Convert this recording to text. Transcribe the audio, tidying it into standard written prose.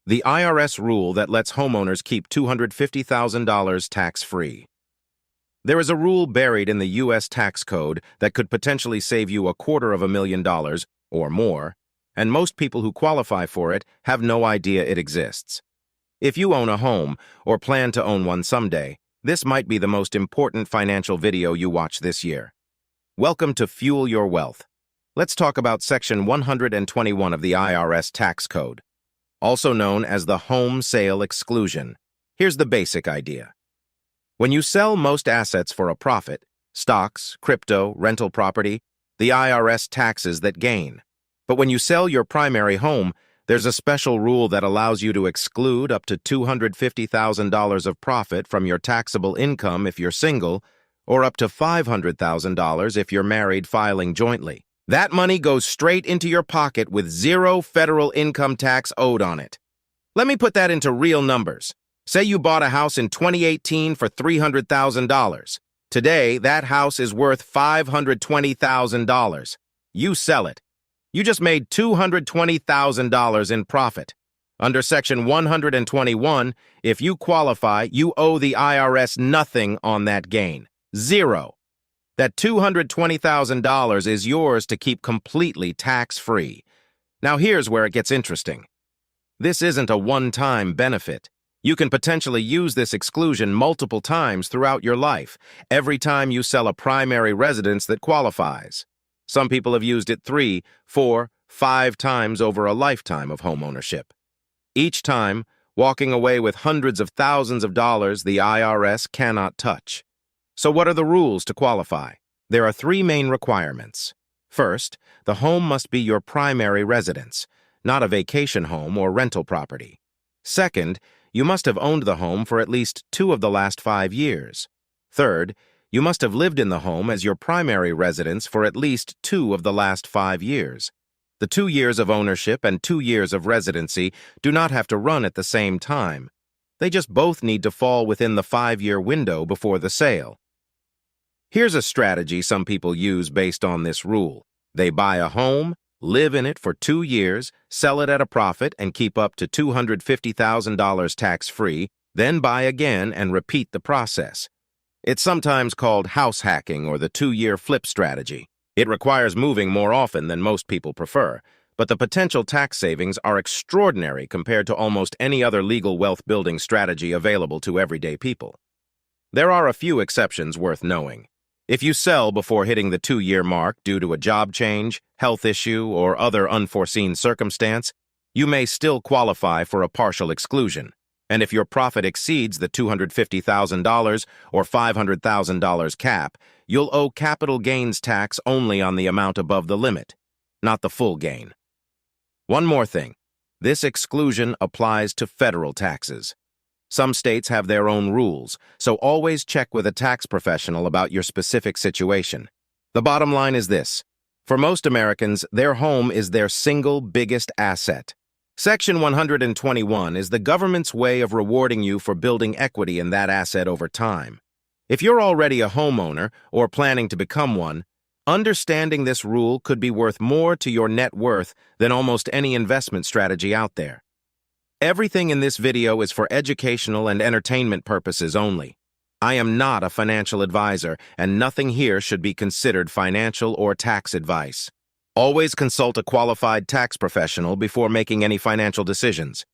The IRS rule that lets homeowners keep $250,000 tax-free. There is a rule buried in the U.S. tax code that could potentially save you $250,000 or more, and most people who qualify for it have no idea it exists. If you own a home or plan to own one someday, this might be the most important financial video you watch this year. Welcome to Fuel Your Wealth. Let's talk about Section 121 of the IRS tax code, also known as the home sale exclusion. Here's the basic idea. When you sell most assets for a profit, stocks, crypto, rental property, the IRS taxes that gain. But when you sell your primary home, there's a special rule that allows you to exclude up to $250,000 of profit from your taxable income if you're single, or up to $500,000 if you're married filing jointly. That money goes straight into your pocket with zero federal income tax owed on it. Let me put that into real numbers. Say you bought a house in 2018 for $300,000. Today, that house is worth $520,000. You sell it. You just made $220,000 in profit. Under Section 121, if you qualify, you owe the IRS nothing on that gain. Zero. That $220,000 is yours to keep completely tax-free. Now here's where it gets interesting. This isn't a one-time benefit. You can potentially use this exclusion multiple times throughout your life, every time you sell a primary residence that qualifies. Some people have used it 3, 4, 5 times over a lifetime of homeownership. Each time, walking away with hundreds of thousands of dollars the IRS cannot touch. So what are the rules to qualify? There are 3 main requirements. First, the home must be your primary residence, not a vacation home or rental property. Second, you must have owned the home for at least 2 of the last 5 years. Third, you must have lived in the home as your primary residence for at least 2 of the last 5 years. The 2 years of ownership and 2 years of residency do not have to run at the same time. They just both need to fall within the 5-year window before the sale. Here's a strategy some people use based on this rule. They buy a home, live in it for 2 years, sell it at a profit, and keep up to $250,000 tax-free, then buy again and repeat the process. It's sometimes called house hacking or the 2-year flip strategy. It requires moving more often than most people prefer, but the potential tax savings are extraordinary compared to almost any other legal wealth-building strategy available to everyday people. There are a few exceptions worth knowing. If you sell before hitting the 2-year mark due to a job change, health issue, or other unforeseen circumstance, you may still qualify for a partial exclusion. And if your profit exceeds the $250,000 or $500,000 cap, you'll owe capital gains tax only on the amount above the limit, not the full gain. One more thing. This exclusion applies to federal taxes. Some states have their own rules, so always check with a tax professional about your specific situation. The bottom line is this. For most Americans, their home is their single biggest asset. Section 121 is the government's way of rewarding you for building equity in that asset over time. If you're already a homeowner or planning to become one, understanding this rule could be worth more to your net worth than almost any investment strategy out there. Everything in this video is for educational and entertainment purposes only. I am not a financial advisor, and nothing here should be considered financial or tax advice. Always consult a qualified tax professional before making any financial decisions.